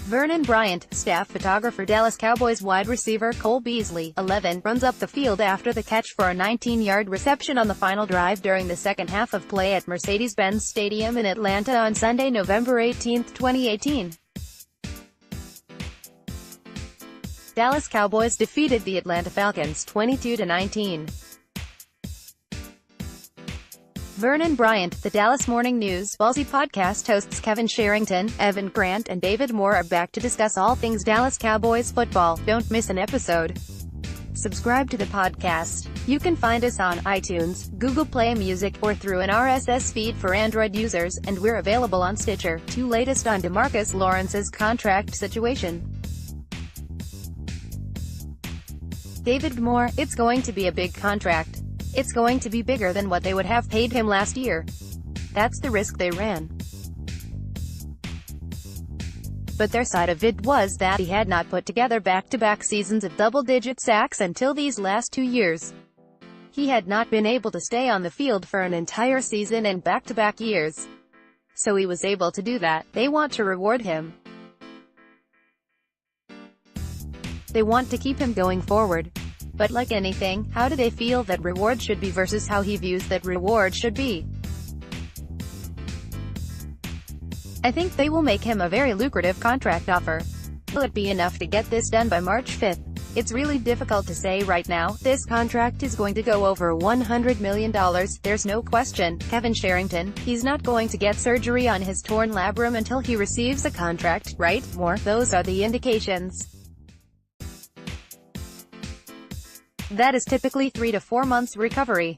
Vernon Bryant, staff photographer. Dallas Cowboys wide receiver Cole Beasley, 11, runs up the field after the catch for a 19-yard reception on the final drive during the second half of play at Mercedes-Benz Stadium in Atlanta on Sunday, November 18, 2018. Dallas Cowboys defeated the Atlanta Falcons 22-19. Vernon Bryant, the Dallas Morning News Ballsy podcast hosts Kevin Sherrington, Evan Grant and David Moore are back to discuss all things Dallas Cowboys football. Don't miss an episode. Subscribe to the podcast. You can find us on iTunes, Google Play Music, or through an RSS feed for Android users, and we're available on Stitcher. Latest on DeMarcus Lawrence's contract situation. David Moore, it's going to be a big contract. It's going to be bigger than what they would have paid him last year. That's the risk they ran. But their side of it was that he had not put together back-to-back seasons of double-digit sacks until these last 2 years. He had not been able to stay on the field for an entire season in back-to-back years. So he was able to do that. They want to reward him. They want to keep him going forward. But like anything, how do they feel that reward should be versus how he views that reward should be? I think they will make him a very lucrative contract offer. Will it be enough to get this done by March 5th? It's really difficult to say right now. This contract is going to go over $100 million, there's no question. Kevin Sherrington, he's not going to get surgery on his torn labrum until he receives a contract, right? More, those are the indications. That is typically 3 to 4 months recovery.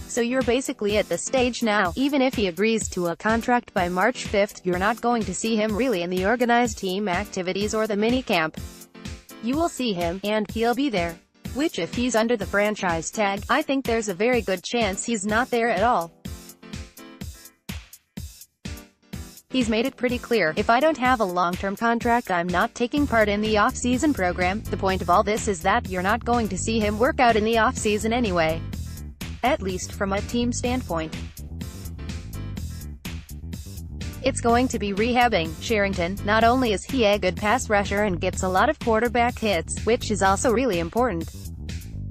So you're basically at the stage now. Even if he agrees to a contract by March 5th, you're not going to see him really in the organized team activities or the mini-camp. You will see him, and he'll be there. Which if he's under the franchise tag, I think there's a very good chance he's not there at all. He's made it pretty clear, if I don't have a long-term contract I'm not taking part in the off-season program. The point of all this is that you're not going to see him work out in the off-season anyway. At least from a team standpoint. It's going to be rehabbing. Sherrington, not only is he a good pass rusher and gets a lot of quarterback hits, which is also really important.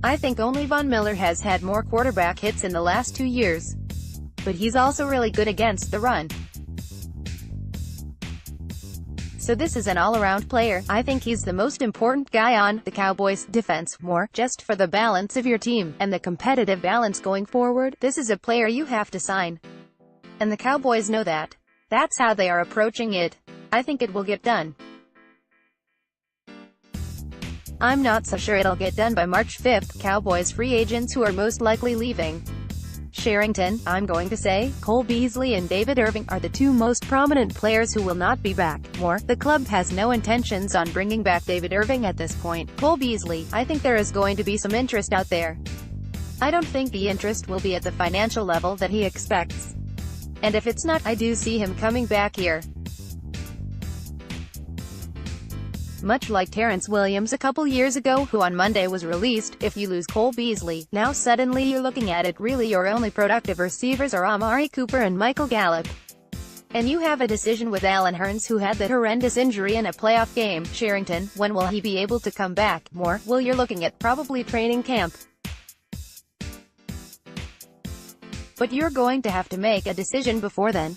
I think only Von Miller has had more quarterback hits in the last 2 years. But he's also really good against the run. So this is an all-around player. I think he's the most important guy on the Cowboys' defense. More, just for the balance of your team, and the competitive balance going forward, this is a player you have to sign. And the Cowboys know that. That's how they are approaching it. I think it will get done. I'm not so sure it'll get done by March 5th. Cowboys free agents who are most likely leaving. Sherrington, I'm going to say, Cole Beasley and David Irving are the two most prominent players who will not be back. More, the club has no intentions on bringing back David Irving at this point. Cole Beasley, I think there is going to be some interest out there. I don't think the interest will be at the financial level that he expects. And if it's not, I do see him coming back here. Much like Terrence Williams a couple years ago, who on Monday was released. If you lose Cole Beasley, now suddenly you're looking at it, really your only productive receivers are Amari Cooper and Michael Gallup. And you have a decision with Allen Hurns, who had that horrendous injury in a playoff game. Sherrington, when will he be able to come back? More, well, you're looking at probably training camp. But you're going to have to make a decision before then.